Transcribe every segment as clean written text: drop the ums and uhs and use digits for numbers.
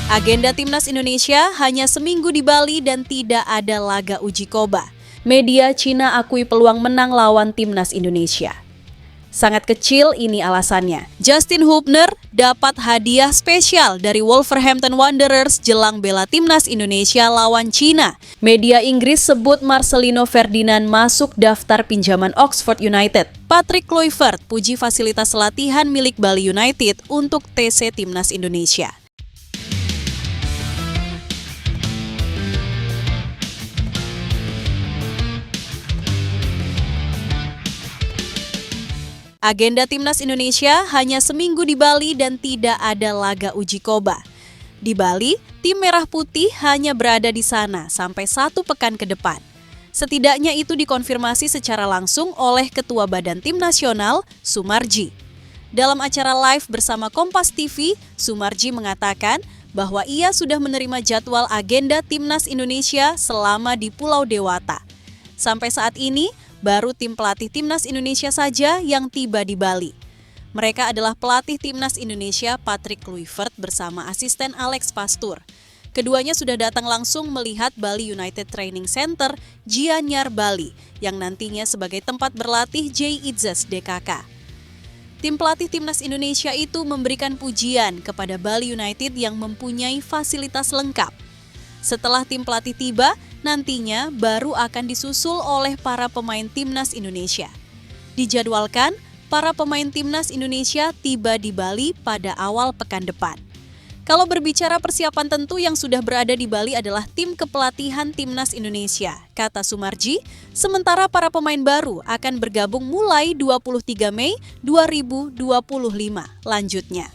Agenda Timnas Indonesia hanya seminggu di Bali dan tidak ada laga uji coba. Media Cina akui peluang menang lawan Timnas Indonesia. Sangat kecil ini alasannya. Justin Hubner dapat hadiah spesial dari Wolverhampton Wanderers jelang bela Timnas Indonesia lawan Cina. Media Inggris sebut Marcelino Ferdinand masuk daftar pinjaman Oxford United. Patrick Kluivert puji fasilitas latihan milik Bali United untuk TC Timnas Indonesia. Agenda Timnas Indonesia hanya seminggu di Bali dan tidak ada laga uji coba. Di Bali, tim Merah Putih hanya berada di sana sampai 1 pekan ke depan. Setidaknya itu dikonfirmasi secara langsung oleh Ketua Badan Tim Nasional, Soemarji. Dalam acara live bersama Kompas TV, Soemarji mengatakan bahwa ia sudah menerima jadwal agenda Timnas Indonesia selama di Pulau Dewata. Sampai saat ini, baru tim pelatih Timnas Indonesia saja yang tiba di Bali. Mereka adalah pelatih Timnas Indonesia Patrick Kluivert bersama asisten Alex Pastur. Keduanya sudah datang langsung melihat Bali United Training Center Gianyar Bali yang nantinya sebagai tempat berlatih Jay Itzes DKK. Tim pelatih Timnas Indonesia itu memberikan pujian kepada Bali United yang mempunyai fasilitas lengkap. Setelah tim pelatih tiba, nantinya baru akan disusul oleh para pemain Timnas Indonesia. Dijadwalkan, para pemain Timnas Indonesia tiba di Bali pada awal pekan depan. Kalau berbicara persiapan tentu yang sudah berada di Bali adalah tim kepelatihan Timnas Indonesia, kata Soemarji, sementara para pemain baru akan bergabung mulai 23 Mei 2025 lanjutnya.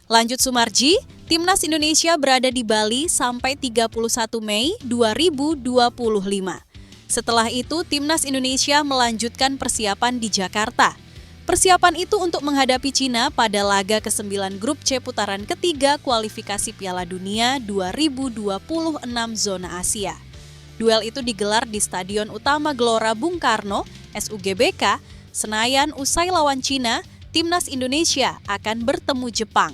Lanjut Soemarji, Timnas Indonesia berada di Bali sampai 31 Mei 2025. Setelah itu, Timnas Indonesia melanjutkan persiapan di Jakarta. Persiapan itu untuk menghadapi Cina pada laga ke-9 grup C putaran ketiga kualifikasi Piala Dunia 2026 zona Asia. Duel itu digelar di Stadion Utama Gelora Bung Karno, SUGBK, Senayan. Usai lawan Cina, Timnas Indonesia akan bertemu Jepang.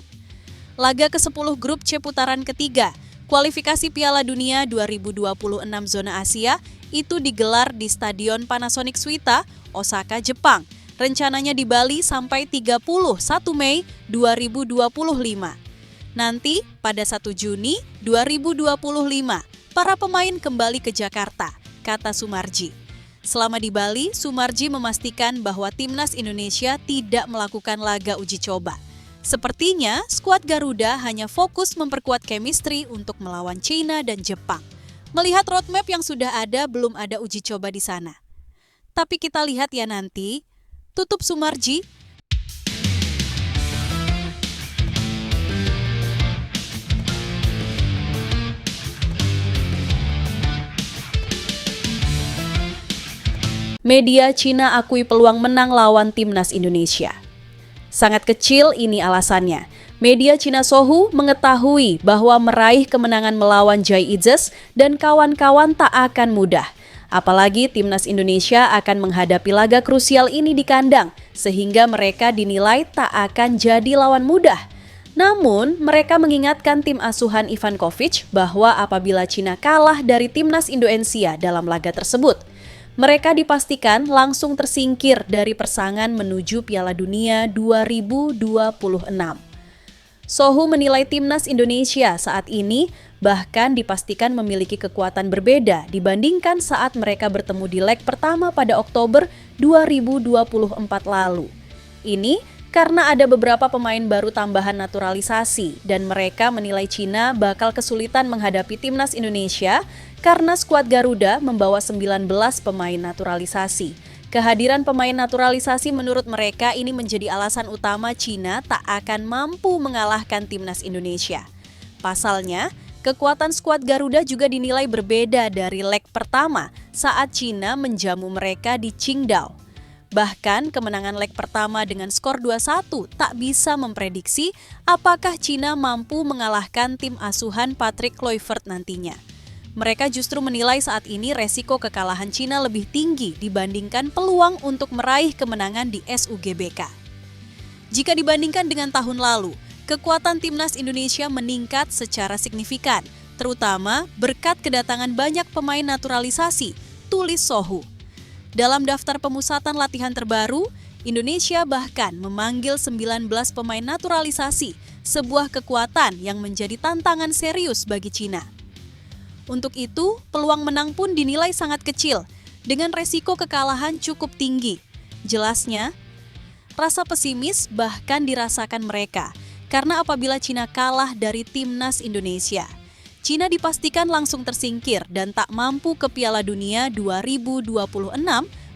Laga ke-10 grup C putaran ketiga, kualifikasi Piala Dunia 2026 zona Asia itu digelar di Stadion Panasonic Suita, Osaka, Jepang. Rencananya di Bali sampai 31 Mei 2025. Nanti pada 1 Juni 2025, para pemain kembali ke Jakarta, kata Soemarji. Selama di Bali, Soemarji memastikan bahwa Timnas Indonesia tidak melakukan laga uji coba. Sepertinya, skuad Garuda hanya fokus memperkuat chemistry untuk melawan China dan Jepang. Melihat roadmap yang sudah ada, belum ada uji coba di sana. Tapi kita lihat ya nanti, tutup Soemarji. Media Cina akui peluang menang lawan Timnas Indonesia. Sangat kecil ini alasannya. Media Cina Sohu mengetahui bahwa meraih kemenangan melawan Jay Itzes dan kawan-kawan tak akan mudah. Apalagi Timnas Indonesia akan menghadapi laga krusial ini di kandang, sehingga mereka dinilai tak akan jadi lawan mudah. Namun, mereka mengingatkan tim asuhan Ivan Kovic bahwa apabila Cina kalah dari Timnas Indonesia dalam laga tersebut, mereka dipastikan langsung tersingkir dari persaingan menuju Piala Dunia 2026. Sohu menilai Timnas Indonesia saat ini bahkan dipastikan memiliki kekuatan berbeda dibandingkan saat mereka bertemu di leg pertama pada Oktober 2024 lalu. Ini karena ada beberapa pemain baru tambahan naturalisasi dan mereka menilai Cina bakal kesulitan menghadapi Timnas Indonesia karena skuad Garuda membawa 19 pemain naturalisasi. Kehadiran pemain naturalisasi menurut mereka ini menjadi alasan utama Cina tak akan mampu mengalahkan Timnas Indonesia. Pasalnya, kekuatan skuad Garuda juga dinilai berbeda dari leg pertama saat Cina menjamu mereka di Qingdao. Bahkan kemenangan leg pertama dengan skor 2-1 tak bisa memprediksi apakah Cina mampu mengalahkan tim asuhan Patrick Kluivert nantinya. Mereka justru menilai saat ini resiko kekalahan Cina lebih tinggi dibandingkan peluang untuk meraih kemenangan di SUGBK. Jika dibandingkan dengan tahun lalu, kekuatan timnas Indonesia meningkat secara signifikan, terutama berkat kedatangan banyak pemain naturalisasi, tulis Sohu. Dalam daftar pemusatan latihan terbaru, Indonesia bahkan memanggil 19 pemain naturalisasi, sebuah kekuatan yang menjadi tantangan serius bagi Cina. Untuk itu, peluang menang pun dinilai sangat kecil, dengan resiko kekalahan cukup tinggi. Jelasnya, rasa pesimis bahkan dirasakan mereka, karena apabila Cina kalah dari timnas Indonesia, Cina dipastikan langsung tersingkir dan tak mampu ke Piala Dunia 2026,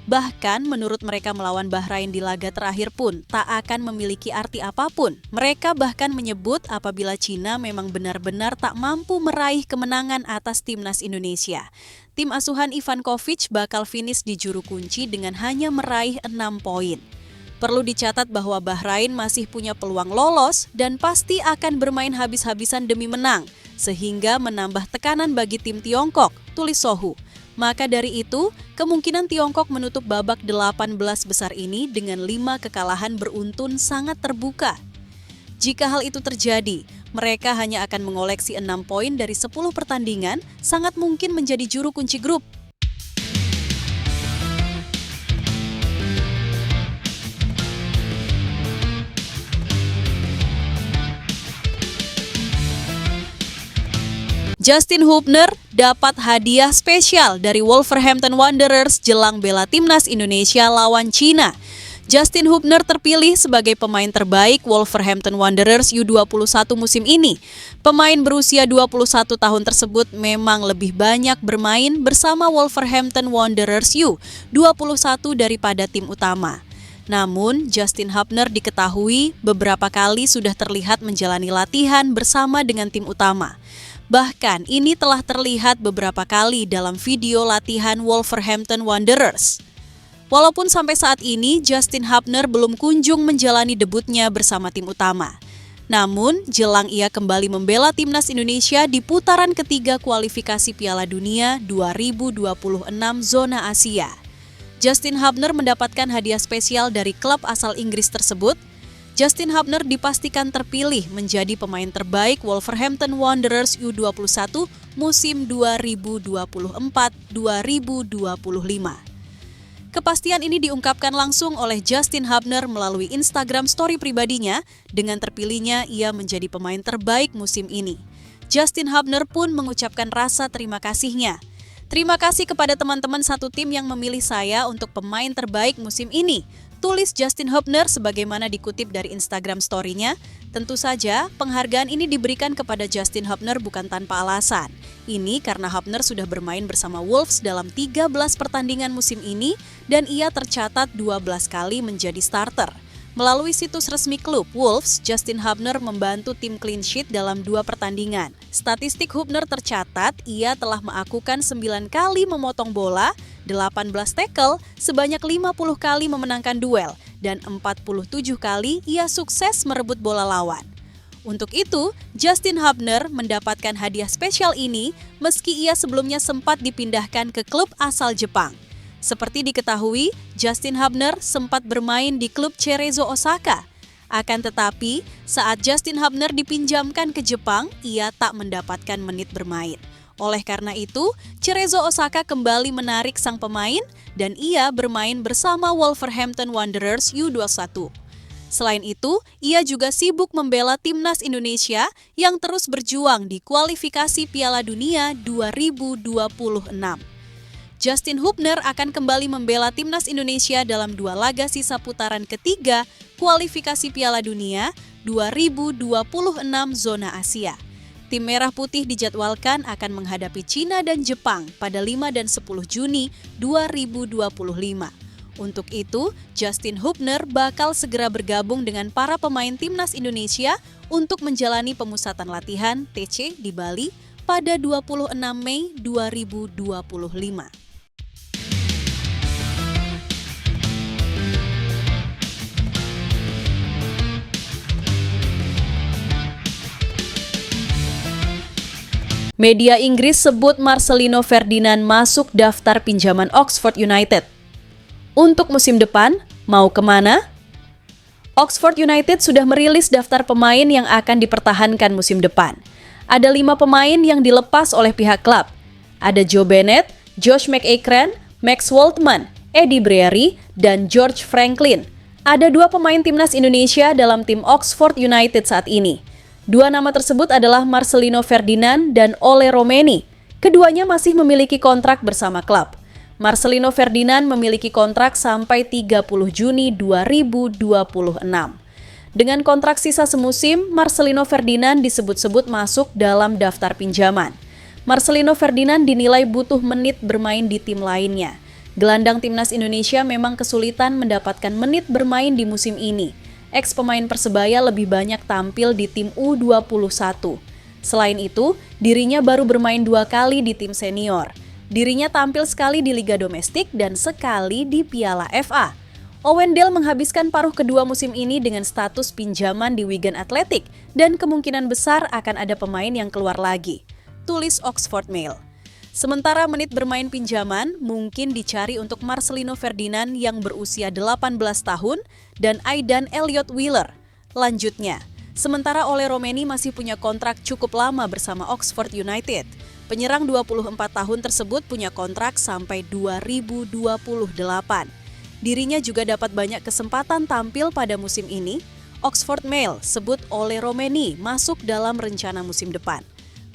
bahkan menurut mereka melawan Bahrain di laga terakhir pun tak akan memiliki arti apapun. Mereka bahkan menyebut apabila Cina memang benar-benar tak mampu meraih kemenangan atas timnas Indonesia, tim asuhan Ivan Kovic bakal finish di juru kunci dengan hanya meraih 6 poin. Perlu dicatat bahwa Bahrain masih punya peluang lolos dan pasti akan bermain habis-habisan demi menang, sehingga menambah tekanan bagi tim Tiongkok, tulis Sohu. Maka dari itu, kemungkinan Tiongkok menutup babak 18 besar ini dengan 5 kekalahan beruntun sangat terbuka. Jika hal itu terjadi, mereka hanya akan mengoleksi 6 poin dari 10 pertandingan, sangat mungkin menjadi juru kunci grup. Justin Hubner dapat hadiah spesial dari Wolverhampton Wanderers jelang bela timnas Indonesia lawan Cina. Justin Hubner terpilih sebagai pemain terbaik Wolverhampton Wanderers U21 musim ini. Pemain berusia 21 tahun tersebut memang lebih banyak bermain bersama Wolverhampton Wanderers U21 daripada tim utama. Namun, Justin Hubner diketahui beberapa kali sudah terlihat menjalani latihan bersama dengan tim utama. Bahkan ini telah terlihat beberapa kali dalam video latihan Wolverhampton Wanderers. Walaupun sampai saat ini Justin Hubner belum kunjung menjalani debutnya bersama tim utama. Namun, jelang ia kembali membela timnas Indonesia di putaran ketiga kualifikasi Piala Dunia 2026 zona Asia. Justin Hubner mendapatkan hadiah spesial dari klub asal Inggris tersebut. Justin Hubner dipastikan terpilih menjadi pemain terbaik Wolverhampton Wanderers U21 musim 2024-2025. Kepastian ini diungkapkan langsung oleh Justin Hubner melalui Instagram story pribadinya. Dengan terpilihnya, ia menjadi pemain terbaik musim ini. Justin Hubner pun mengucapkan rasa terima kasihnya. Terima kasih kepada teman-teman satu tim yang memilih saya untuk pemain terbaik musim ini, tulis Justin Hubner sebagaimana dikutip dari Instagram story-nya. Tentu saja, penghargaan ini diberikan kepada Justin Hubner bukan tanpa alasan. Ini karena Hubner sudah bermain bersama Wolves dalam 13 pertandingan musim ini dan ia tercatat 12 kali menjadi starter. Melalui situs resmi klub Wolves, Justin Hubner membantu tim clean sheet dalam 2 pertandingan. Statistik Hubner tercatat, ia telah melakukan 9 kali memotong bola, 18 tackle, sebanyak 50 kali memenangkan duel, dan 47 kali ia sukses merebut bola lawan. Untuk itu, Justin Hubner mendapatkan hadiah spesial ini meski ia sebelumnya sempat dipindahkan ke klub asal Jepang. Seperti diketahui, Justin Hubner sempat bermain di klub Cerezo Osaka. Akan tetapi, saat Justin Hubner dipinjamkan ke Jepang, ia tak mendapatkan menit bermain. Oleh karena itu, Cerezo Osaka kembali menarik sang pemain dan ia bermain bersama Wolverhampton Wanderers U21. Selain itu, ia juga sibuk membela timnas Indonesia yang terus berjuang di kualifikasi Piala Dunia 2026. Justin Hubner akan kembali membela timnas Indonesia dalam 2 laga sisa putaran ketiga kualifikasi Piala Dunia 2026 zona Asia. Tim Merah Putih dijadwalkan akan menghadapi Cina dan Jepang pada 5 dan 10 Juni 2025. Untuk itu, Justin Hubner bakal segera bergabung dengan para pemain timnas Indonesia untuk menjalani pemusatan latihan TC di Bali pada 26 Mei 2025. Media Inggris sebut Marcelino Ferdinand masuk daftar pinjaman Oxford United. Untuk musim depan, mau kemana? Oxford United sudah merilis daftar pemain yang akan dipertahankan musim depan. Ada 5 pemain yang dilepas oleh pihak klub. Ada Joe Bennett, Josh McEachran, Max Waltman, Eddie Breary, dan George Franklin. Ada 2 pemain timnas Indonesia dalam tim Oxford United saat ini. 2 nama tersebut adalah Marcelino Ferdinand dan Ole Romeni. Keduanya masih memiliki kontrak bersama klub. Marcelino Ferdinand memiliki kontrak sampai 30 Juni 2026. Dengan kontrak sisa semusim, Marcelino Ferdinand disebut-sebut masuk dalam daftar pinjaman. Marcelino Ferdinand dinilai butuh menit bermain di tim lainnya. Gelandang timnas Indonesia memang kesulitan mendapatkan menit bermain di musim ini. Ex-pemain Persebaya lebih banyak tampil di tim U21. Selain itu, dirinya baru bermain 2 kali di tim senior. Dirinya tampil sekali di Liga Domestik dan sekali di Piala FA. Owen Dale menghabiskan paruh kedua musim ini dengan status pinjaman di Wigan Athletic dan kemungkinan besar akan ada pemain yang keluar lagi, tulis Oxford Mail. Sementara menit bermain pinjaman mungkin dicari untuk Marcelino Ferdinand yang berusia 18 tahun dan Aidan Elliott Wheeler. Lanjutnya, sementara Ole Romeni masih punya kontrak cukup lama bersama Oxford United. Penyerang 24 tahun tersebut punya kontrak sampai 2028. Dirinya juga dapat banyak kesempatan tampil pada musim ini. Oxford Mail sebut Ole Romeni masuk dalam rencana musim depan.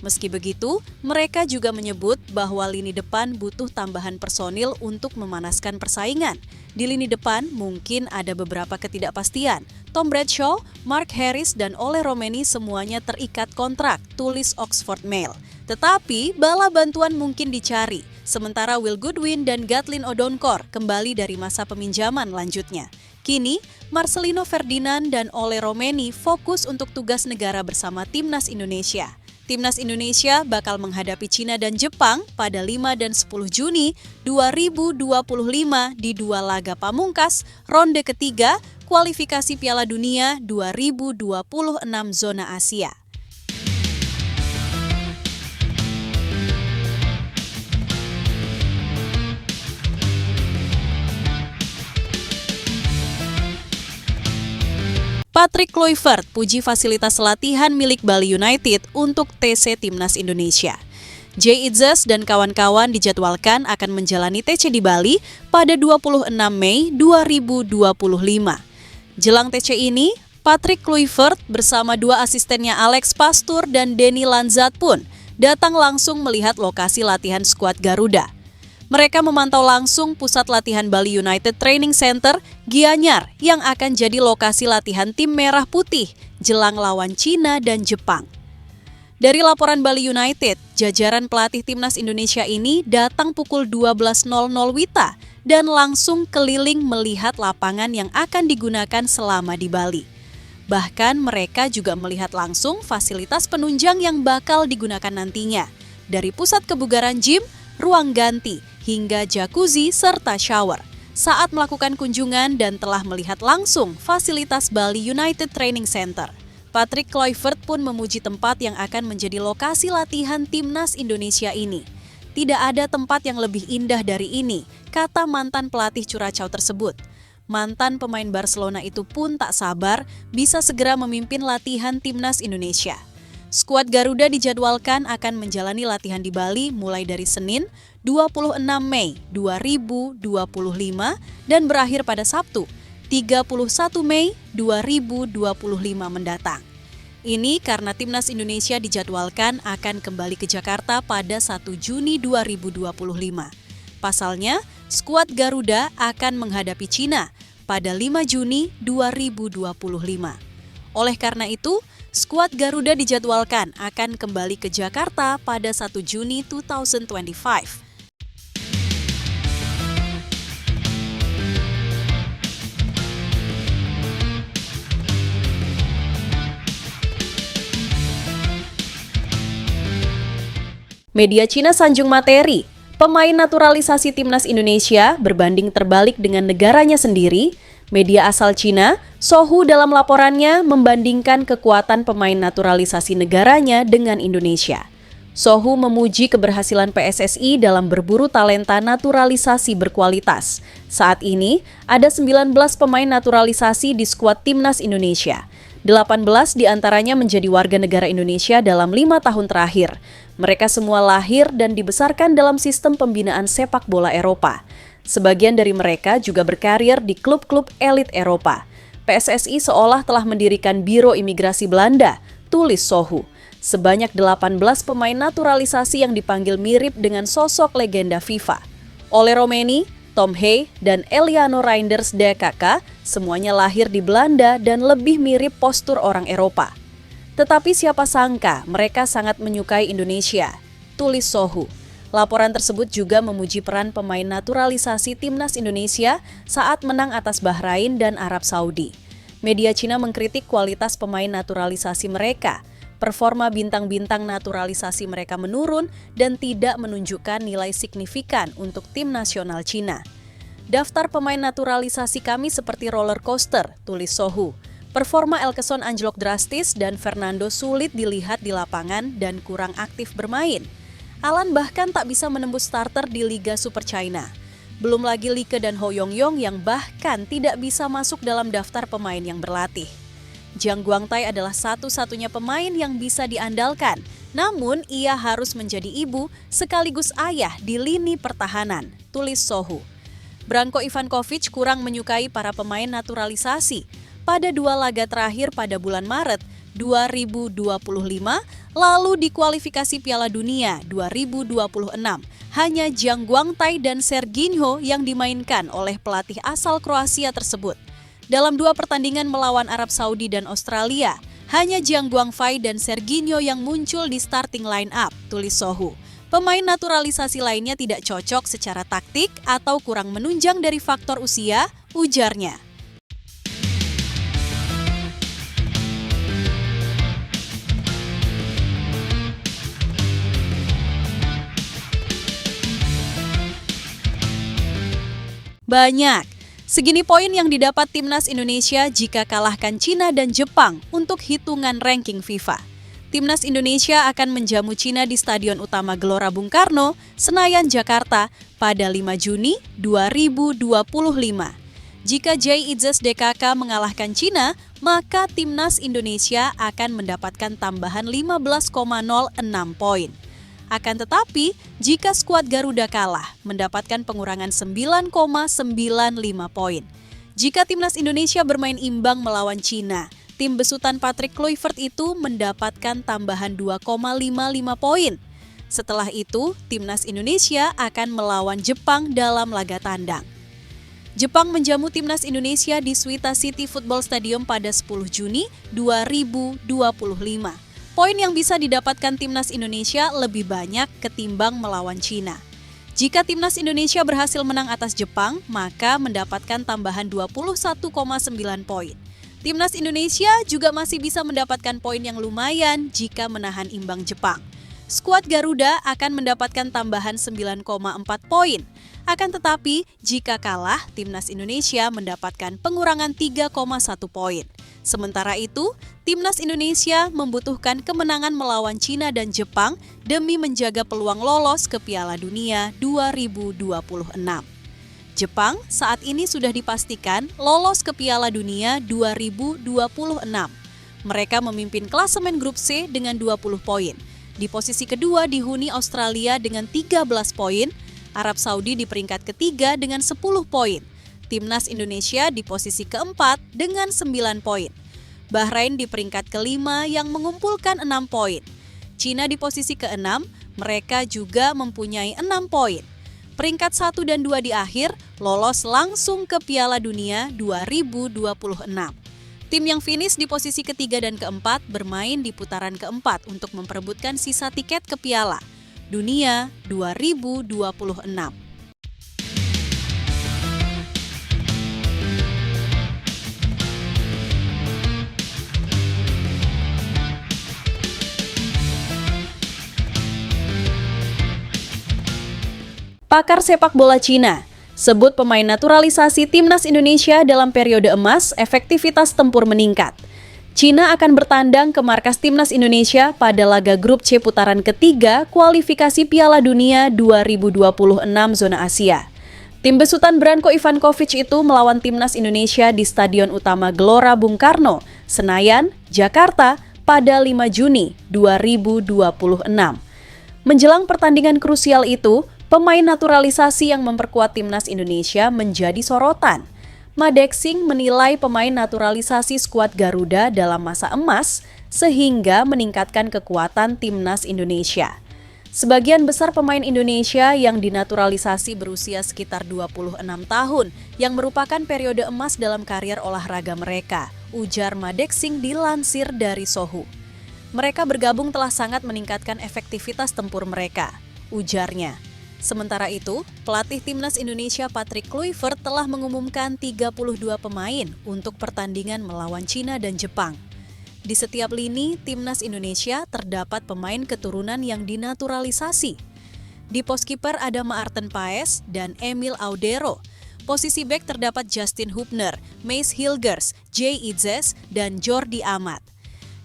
Meski begitu, mereka juga menyebut bahwa lini depan butuh tambahan personil untuk memanaskan persaingan. Di lini depan mungkin ada beberapa ketidakpastian. Tom Bradshaw, Mark Harris, dan Ole Romeni semuanya terikat kontrak, tulis Oxford Mail. Tetapi, bala bantuan mungkin dicari, sementara Will Goodwin dan Gatlin Odonkor kembali dari masa peminjaman lanjutnya. Kini, Marcelino Ferdinand dan Ole Romeni fokus untuk tugas negara bersama Timnas Indonesia. Timnas Indonesia bakal menghadapi Cina dan Jepang pada 5 dan 10 Juni 2025 di 2 laga pamungkas ronde ketiga kualifikasi Piala Dunia 2026 zona Asia. Patrick Kluivert puji fasilitas latihan milik Bali United untuk TC Timnas Indonesia. Jay Itzes dan kawan-kawan dijadwalkan akan menjalani TC di Bali pada 26 Mei 2025. Jelang TC ini, Patrick Kluivert bersama 2 asistennya Alex Pastur dan Denny Lanzat pun datang langsung melihat lokasi latihan skuad Garuda. Mereka memantau langsung pusat latihan Bali United Training Center, Gianyar, yang akan jadi lokasi latihan tim Merah Putih jelang lawan Cina dan Jepang. Dari laporan Bali United, jajaran pelatih Timnas Indonesia ini datang pukul 12.00 WITA dan langsung keliling melihat lapangan yang akan digunakan selama di Bali. Bahkan mereka juga melihat langsung fasilitas penunjang yang bakal digunakan nantinya, dari pusat kebugaran gym, ruang ganti, hingga jacuzzi serta shower. Saat melakukan kunjungan dan telah melihat langsung fasilitas Bali United Training Center, Patrick Kluivert pun memuji tempat yang akan menjadi lokasi latihan Timnas Indonesia ini. Tidak ada tempat yang lebih indah dari ini, kata mantan pelatih Curaçao tersebut. Mantan pemain Barcelona itu pun tak sabar bisa segera memimpin latihan Timnas Indonesia. Skuad Garuda dijadwalkan akan menjalani latihan di Bali mulai dari Senin 26 Mei 2025 dan berakhir pada Sabtu 31 Mei 2025 mendatang. Ini karena Timnas Indonesia dijadwalkan akan kembali ke Jakarta pada 1 Juni 2025. Pasalnya, skuad Garuda akan menghadapi Cina pada 5 Juni 2025. Oleh karena itu, skuad Garuda dijadwalkan akan kembali ke Jakarta pada 1 Juni 2025. Media Cina sanjung materi, pemain naturalisasi Timnas Indonesia berbanding terbalik dengan negaranya sendiri. Media asal Cina, Sohu dalam laporannya membandingkan kekuatan pemain naturalisasi negaranya dengan Indonesia. Sohu memuji keberhasilan PSSI dalam berburu talenta naturalisasi berkualitas. Saat ini, ada 19 pemain naturalisasi di skuad Timnas Indonesia. 18 diantaranya menjadi warga negara Indonesia dalam 5 tahun terakhir. Mereka semua lahir dan dibesarkan dalam sistem pembinaan sepak bola Eropa. Sebagian dari mereka juga berkarir di klub-klub elit Eropa. PSSI seolah telah mendirikan Biro Imigrasi Belanda, tulis Sohu. Sebanyak 18 pemain naturalisasi yang dipanggil mirip dengan sosok legenda FIFA. Ole Romeni, Tom Hay, dan Eliano Reinders DKK semuanya lahir di Belanda dan lebih mirip postur orang Eropa. Tetapi siapa sangka mereka sangat menyukai Indonesia, tulis Sohu. Laporan tersebut juga memuji peran pemain naturalisasi Timnas Indonesia saat menang atas Bahrain dan Arab Saudi. Media Cina mengkritik kualitas pemain naturalisasi mereka. Performa bintang-bintang naturalisasi mereka menurun dan tidak menunjukkan nilai signifikan untuk tim nasional Cina. Daftar pemain naturalisasi kami seperti roller coaster, tulis Sohu. Performa Elkeson anjlok drastis dan Fernando sulit dilihat di lapangan dan kurang aktif bermain. Alan bahkan tak bisa menembus starter di Liga Super China. Belum lagi Like dan Ho Yong-yong yang bahkan tidak bisa masuk dalam daftar pemain yang berlatih. Jiang Guangtai adalah satu-satunya pemain yang bisa diandalkan, namun ia harus menjadi ibu sekaligus ayah di lini pertahanan, tulis Sohu. Branko Ivankovic kurang menyukai para pemain naturalisasi. Pada 2 laga terakhir pada bulan Maret 2025, lalu di kualifikasi Piala Dunia 2026, hanya Jiang Guangtai dan Serginho yang dimainkan oleh pelatih asal Kroasia tersebut. Dalam 2 pertandingan melawan Arab Saudi dan Australia, hanya Jiang Guangfei dan Serginho yang muncul di starting line up, tulis Sohu. Pemain naturalisasi lainnya tidak cocok secara taktik atau kurang menunjang dari faktor usia, ujarnya. Banyak. Segini poin yang didapat Timnas Indonesia jika kalahkan Cina dan Jepang untuk hitungan ranking FIFA. Timnas Indonesia akan menjamu Cina di Stadion Utama Gelora Bung Karno, Senayan, Jakarta pada 5 Juni 2025. Jika Jay Itzes DKK mengalahkan Cina, maka Timnas Indonesia akan mendapatkan tambahan 15,06 poin. Akan tetapi, jika skuad Garuda kalah, mendapatkan pengurangan 9,95 poin. Jika Timnas Indonesia bermain imbang melawan Cina, tim besutan Patrick Kluivert itu mendapatkan tambahan 2,55 poin. Setelah itu, Timnas Indonesia akan melawan Jepang dalam laga tandang. Jepang menjamu Timnas Indonesia di Suita City Football Stadium pada 10 Juni 2025. Poin yang bisa didapatkan Timnas Indonesia lebih banyak ketimbang melawan Cina. Jika Timnas Indonesia berhasil menang atas Jepang, maka mendapatkan tambahan 21,9 poin. Timnas Indonesia juga masih bisa mendapatkan poin yang lumayan jika menahan imbang Jepang. Skuad Garuda akan mendapatkan tambahan 9,4 poin. Akan tetapi, jika kalah, Timnas Indonesia mendapatkan pengurangan 3,1 poin. Sementara itu, Timnas Indonesia membutuhkan kemenangan melawan Cina dan Jepang demi menjaga peluang lolos ke Piala Dunia 2026. Jepang saat ini sudah dipastikan lolos ke Piala Dunia 2026. Mereka memimpin klasemen grup C dengan 20 poin. Di posisi kedua dihuni Australia dengan 13 poin, Arab Saudi di peringkat ketiga dengan 10 poin. Timnas Indonesia di posisi keempat dengan 9 poin. Bahrain di peringkat kelima yang mengumpulkan 6 poin. Cina di posisi keenam, mereka juga mempunyai 6 poin. Peringkat 1 dan 2 di akhir lolos langsung ke Piala Dunia 2026. Tim yang finish di posisi ketiga dan keempat bermain di putaran keempat untuk memperebutkan sisa tiket ke Piala Dunia 2026. Pakar sepak bola Cina sebut pemain naturalisasi Timnas Indonesia dalam periode emas efektivitas tempur meningkat. Cina akan bertandang ke markas Timnas Indonesia pada laga grup C putaran ketiga kualifikasi Piala Dunia 2026 zona Asia. Tim besutan Branko Ivankovic itu melawan Timnas Indonesia di Stadion Utama Gelora Bung Karno, Senayan, Jakarta pada 5 Juni 2026. Menjelang pertandingan krusial itu, pemain naturalisasi yang memperkuat Timnas Indonesia menjadi sorotan. Madexing menilai pemain naturalisasi skuad Garuda dalam masa emas sehingga meningkatkan kekuatan Timnas Indonesia. Sebagian besar pemain Indonesia yang dinaturalisasi berusia sekitar 26 tahun yang merupakan periode emas dalam karier olahraga mereka, ujar Madexing dilansir dari Sohu. Mereka bergabung telah sangat meningkatkan efektivitas tempur mereka, ujarnya. Sementara itu, pelatih Timnas Indonesia Patrick Kluivert telah mengumumkan 32 pemain untuk pertandingan melawan Cina dan Jepang. Di setiap lini, Timnas Indonesia terdapat pemain keturunan yang dinaturalisasi. Di pos kiper ada Maarten Paes dan Emil Audero. Posisi bek terdapat Justin Hubner, Mace Hilgers, Jay Itzes, dan Jordi Amat.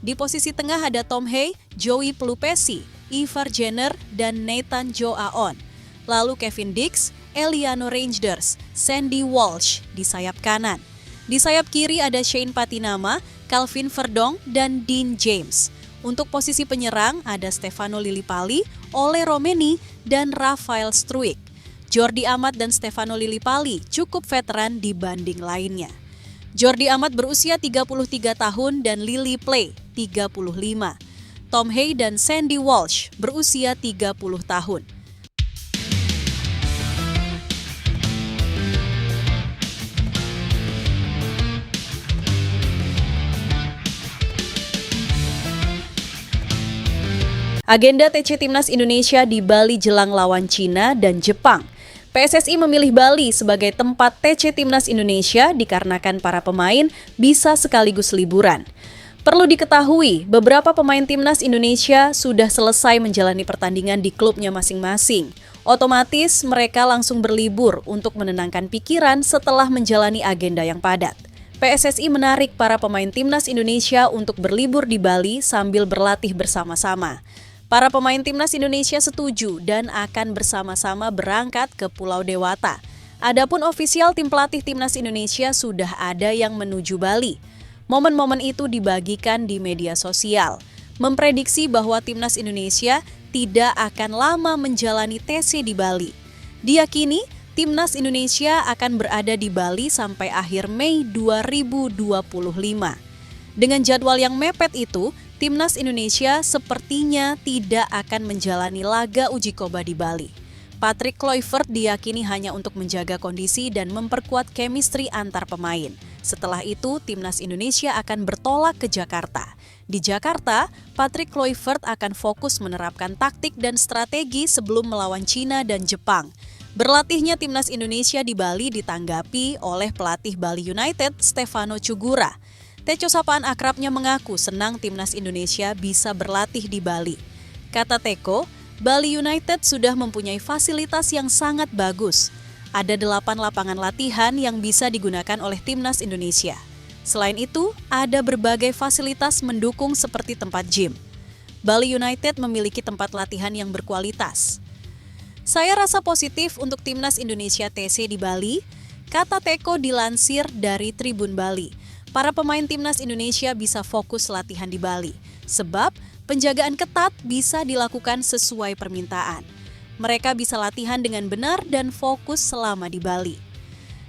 Di posisi tengah ada Tom Hey, Joey Pelupesi, Ivar Jenner, dan Nathan Jo Aon. Lalu Kevin Dix, Eliano Rangers, Sandy Walsh di sayap kanan. Di sayap kiri ada Shane Patinama, Calvin Verdong, dan Dean James. Untuk posisi penyerang ada Stefano Lillipali, Ole Romeni, dan Rafael Struijk. Jordi Amat dan Stefano Lillipali cukup veteran dibanding lainnya. Jordi Amat berusia 33 tahun dan Lilly Play 35. Tom Hey dan Sandy Walsh berusia 30 tahun. Agenda TC Timnas Indonesia di Bali jelang lawan Cina dan Jepang. PSSI memilih Bali sebagai tempat TC Timnas Indonesia dikarenakan para pemain bisa sekaligus liburan. Perlu diketahui, beberapa pemain Timnas Indonesia sudah selesai menjalani pertandingan di klubnya masing-masing. Otomatis mereka langsung berlibur untuk menenangkan pikiran setelah menjalani agenda yang padat. PSSI menarik para pemain Timnas Indonesia untuk berlibur di Bali sambil berlatih bersama-sama. Para pemain Timnas Indonesia setuju dan akan bersama-sama berangkat ke Pulau Dewata. Adapun ofisial tim pelatih Timnas Indonesia sudah ada yang menuju Bali. Momen-momen itu dibagikan di media sosial, memprediksi bahwa Timnas Indonesia tidak akan lama menjalani TC di Bali. Diyakini, Timnas Indonesia akan berada di Bali sampai akhir Mei 2025. Dengan jadwal yang mepet itu, Timnas Indonesia sepertinya tidak akan menjalani laga uji coba di Bali. Patrick Kluivert diyakini hanya untuk menjaga kondisi dan memperkuat chemistry antar pemain. Setelah itu, Timnas Indonesia akan bertolak ke Jakarta. Di Jakarta, Patrick Kluivert akan fokus menerapkan taktik dan strategi sebelum melawan Cina dan Jepang. Berlatihnya Timnas Indonesia di Bali ditanggapi oleh pelatih Bali United, Stefano Cugura. Teco sapaan akrabnya mengaku senang Timnas Indonesia bisa berlatih di Bali. Kata Teko, Bali United sudah mempunyai fasilitas yang sangat bagus. Ada 8 lapangan latihan yang bisa digunakan oleh Timnas Indonesia. Selain itu, ada berbagai fasilitas mendukung seperti tempat gym. Bali United memiliki tempat latihan yang berkualitas. Saya rasa positif untuk Timnas Indonesia TC di Bali, kata Teko dilansir dari Tribun Bali. Para pemain Timnas Indonesia bisa fokus latihan di Bali, sebab penjagaan ketat bisa dilakukan sesuai permintaan. Mereka bisa latihan dengan benar dan fokus selama di Bali.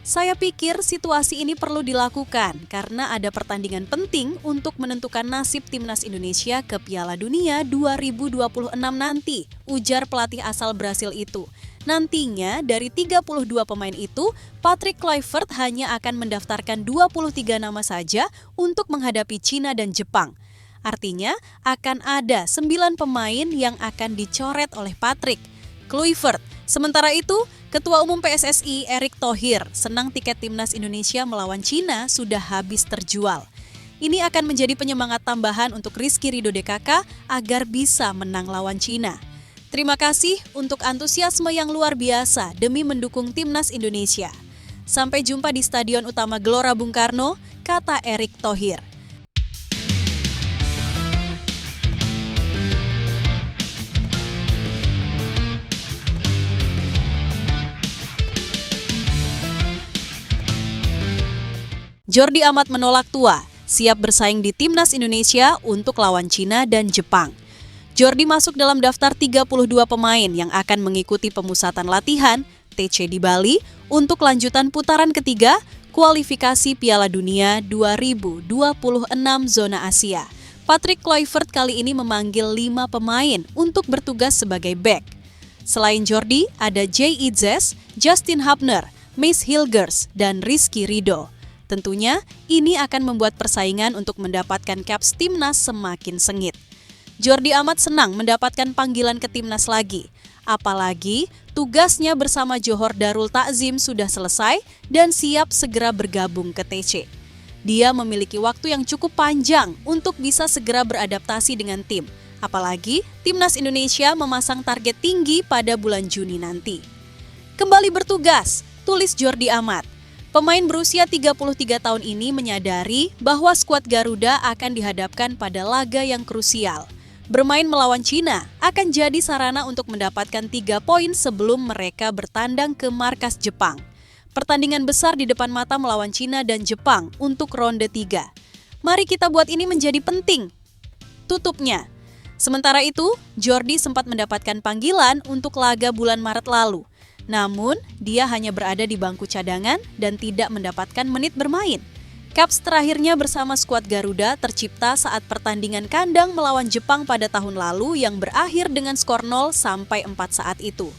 Saya pikir situasi ini perlu dilakukan karena ada pertandingan penting untuk menentukan nasib Timnas Indonesia ke Piala Dunia 2026 nanti, ujar pelatih asal Brasil itu. Nantinya, dari 32 pemain itu, Patrick Kluivert hanya akan mendaftarkan 23 nama saja untuk menghadapi Cina dan Jepang. Artinya, akan ada 9 pemain yang akan dicoret oleh Patrick Kluivert. Sementara itu, Ketua Umum PSSI Erick Thohir senang tiket Timnas Indonesia melawan Cina sudah habis terjual. Ini akan menjadi penyemangat tambahan untuk Rizky Ridho DKK agar bisa menang lawan Cina. Terima kasih untuk antusiasme yang luar biasa demi mendukung Timnas Indonesia. Sampai jumpa di Stadion Utama Gelora Bung Karno, kata Erick Thohir. Jordi Amat menolak tua, siap bersaing di Timnas Indonesia untuk lawan Cina dan Jepang. Jordi masuk dalam daftar 32 pemain yang akan mengikuti pemusatan latihan TC di Bali untuk lanjutan putaran ketiga kualifikasi Piala Dunia 2026 zona Asia. Patrick Kluivert kali ini memanggil 5 pemain untuk bertugas sebagai bek. Selain Jordi, ada Jay Itzes, Justin Hubner, Mace Hilgers, dan Rizky Ridho. Tentunya, ini akan membuat persaingan untuk mendapatkan caps timnas semakin sengit. Jordi Amat senang mendapatkan panggilan ke timnas lagi. Apalagi tugasnya bersama Johor Darul Takzim sudah selesai dan siap segera bergabung ke TC. Dia memiliki waktu yang cukup panjang untuk bisa segera beradaptasi dengan tim. Apalagi timnas Indonesia memasang target tinggi pada bulan Juni nanti. Kembali bertugas, tulis Jordi Amat. Pemain berusia 33 tahun ini menyadari bahwa skuad Garuda akan dihadapkan pada laga yang krusial. Bermain melawan Cina akan jadi sarana untuk mendapatkan 3 poin sebelum mereka bertandang ke markas Jepang. Pertandingan besar di depan mata melawan Cina dan Jepang untuk ronde 3. Mari kita buat ini menjadi penting. Tutupnya. Sementara itu, Jordi sempat mendapatkan panggilan untuk laga bulan Maret lalu. Namun, dia hanya berada di bangku cadangan dan tidak mendapatkan menit bermain. Caps terakhirnya bersama skuad Garuda tercipta saat pertandingan kandang melawan Jepang pada tahun lalu yang berakhir dengan skor 0-4 saat itu.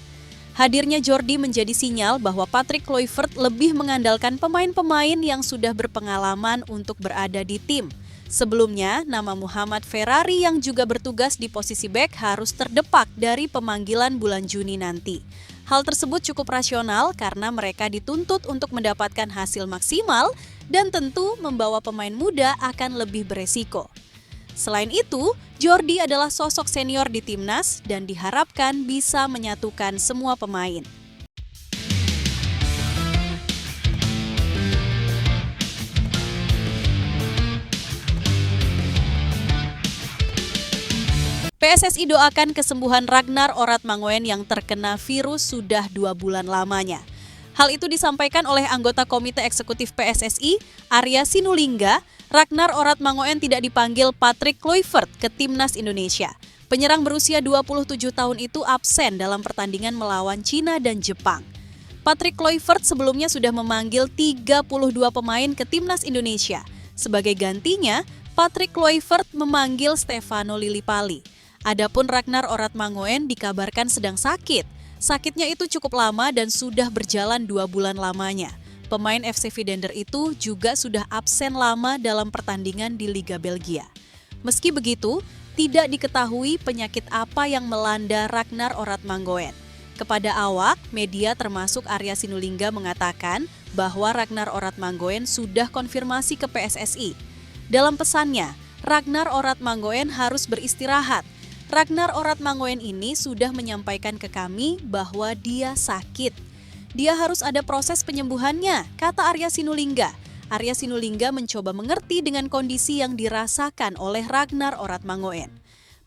Hadirnya Jordi menjadi sinyal bahwa Patrick Kluivert lebih mengandalkan pemain-pemain yang sudah berpengalaman untuk berada di tim. Sebelumnya, nama Muhammad Ferrari yang juga bertugas di posisi bek harus terdepak dari pemanggilan bulan Juni nanti. Hal tersebut cukup rasional karena mereka dituntut untuk mendapatkan hasil maksimal dan tentu membawa pemain muda akan lebih beresiko. Selain itu, Jordi adalah sosok senior di timnas dan diharapkan bisa menyatukan semua pemain. PSSI doakan kesembuhan Ragnar Oratmangoen yang terkena virus sudah 2 bulan lamanya. Hal itu disampaikan oleh anggota Komite Eksekutif PSSI, Arya Sinulinga. Ragnar Oratmangoen tidak dipanggil Patrick Kluivert ke Timnas Indonesia. Penyerang berusia 27 tahun itu absen dalam pertandingan melawan Cina dan Jepang. Patrick Kluivert sebelumnya sudah memanggil 32 pemain ke Timnas Indonesia. Sebagai gantinya, Patrick Kluivert memanggil Stefano Lillipali. Adapun Ragnar Oratmangoen dikabarkan sedang sakit. Sakitnya itu cukup lama dan sudah berjalan 2 bulan lamanya. Pemain FC Vidender itu juga sudah absen lama dalam pertandingan di Liga Belgia. Meski begitu, tidak diketahui penyakit apa yang melanda Ragnar Oratmangoen. Kepada awak, media termasuk Arya Sinulinga mengatakan bahwa Ragnar Oratmangoen sudah konfirmasi ke PSSI. Dalam pesannya, Ragnar Oratmangoen harus beristirahat. Ragnar Oratmangoen ini sudah menyampaikan ke kami bahwa dia sakit. Dia harus ada proses penyembuhannya, kata Arya Sinulinga. Arya Sinulinga mencoba mengerti dengan kondisi yang dirasakan oleh Ragnar Oratmangoen.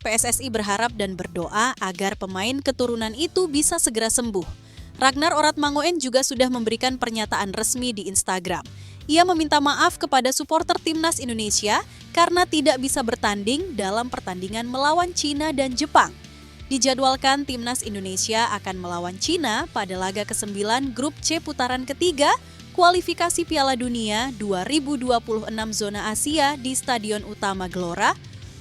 PSSI berharap dan berdoa agar pemain keturunan itu bisa segera sembuh. Ragnar Oratmangoen juga sudah memberikan pernyataan resmi di Instagram. Ia meminta maaf kepada supporter Timnas Indonesia karena tidak bisa bertanding dalam pertandingan melawan Cina dan Jepang. Dijadwalkan Timnas Indonesia akan melawan Cina pada laga ke-9 Grup C putaran ketiga kualifikasi Piala Dunia 2026 zona Asia di Stadion Utama Gelora,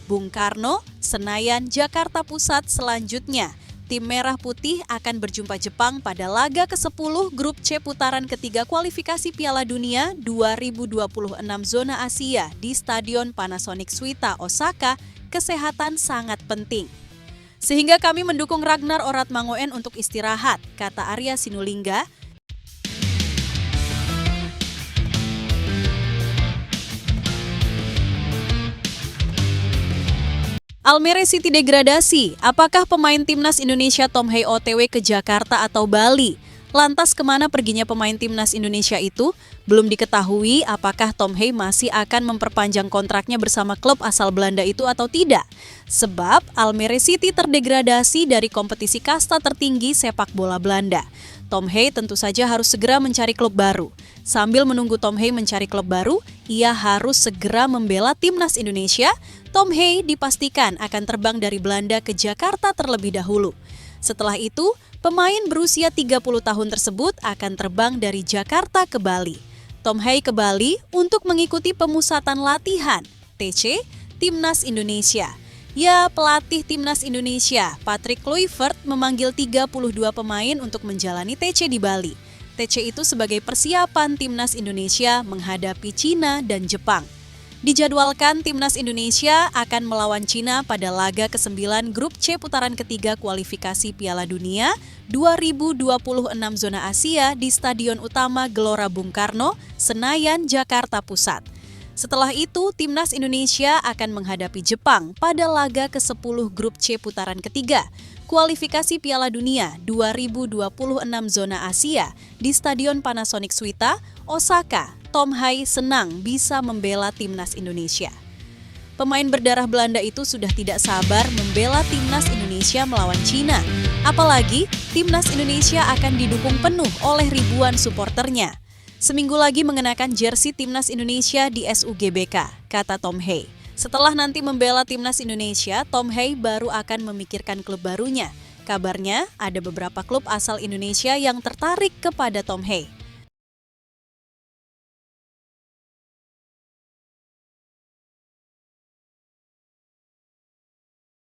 Bung Karno, Senayan, Jakarta Pusat. Selanjutnya, tim Merah Putih akan berjumpa Jepang pada laga ke-10 Grup C putaran ketiga kualifikasi Piala Dunia 2026 zona Asia di Stadion Panasonic Suita, Osaka. Kesehatan sangat penting. Sehingga kami mendukung Ragnar Oratmangoen untuk istirahat, kata Arya Sinulinga. Almere City degradasi, apakah pemain Timnas Indonesia Tom Hei OTW ke Jakarta atau Bali? Lantas kemana perginya pemain timnas Indonesia itu? Belum diketahui apakah Tom Hey masih akan memperpanjang kontraknya bersama klub asal Belanda itu atau tidak. Sebab Almere City terdegradasi dari kompetisi kasta tertinggi sepak bola Belanda. Tom Hey tentu saja harus segera mencari klub baru. Sambil menunggu Tom Hey mencari klub baru, ia harus segera membela timnas Indonesia. Tom Hey dipastikan akan terbang dari Belanda ke Jakarta terlebih dahulu. Setelah itu, pemain berusia 30 tahun tersebut akan terbang dari Jakarta ke Bali. Tom Hey ke Bali untuk mengikuti pemusatan latihan TC Timnas Indonesia. Ya, pelatih Timnas Indonesia, Patrick Kluivert, memanggil 32 pemain untuk menjalani TC di Bali. TC itu sebagai persiapan Timnas Indonesia menghadapi Cina dan Jepang. Dijadwalkan Timnas Indonesia akan melawan Cina pada laga ke-9 Grup C putaran ketiga kualifikasi Piala Dunia 2026 zona Asia di Stadion Utama Gelora Bung Karno, Senayan, Jakarta Pusat. Setelah itu, Timnas Indonesia akan menghadapi Jepang pada laga ke-10 Grup C putaran ketiga kualifikasi Piala Dunia 2026 zona Asia di Stadion Panasonic Suita, Osaka. Tom Hey senang bisa membela timnas Indonesia. Pemain berdarah Belanda itu sudah tidak sabar membela timnas Indonesia melawan Cina. Apalagi timnas Indonesia akan didukung penuh oleh ribuan suporternya. Seminggu lagi mengenakan jersey timnas Indonesia di SUGBK, kata Tom Hey. Setelah nanti membela timnas Indonesia, Tom Hey baru akan memikirkan klub barunya. Kabarnya ada beberapa klub asal Indonesia yang tertarik kepada Tom Hey.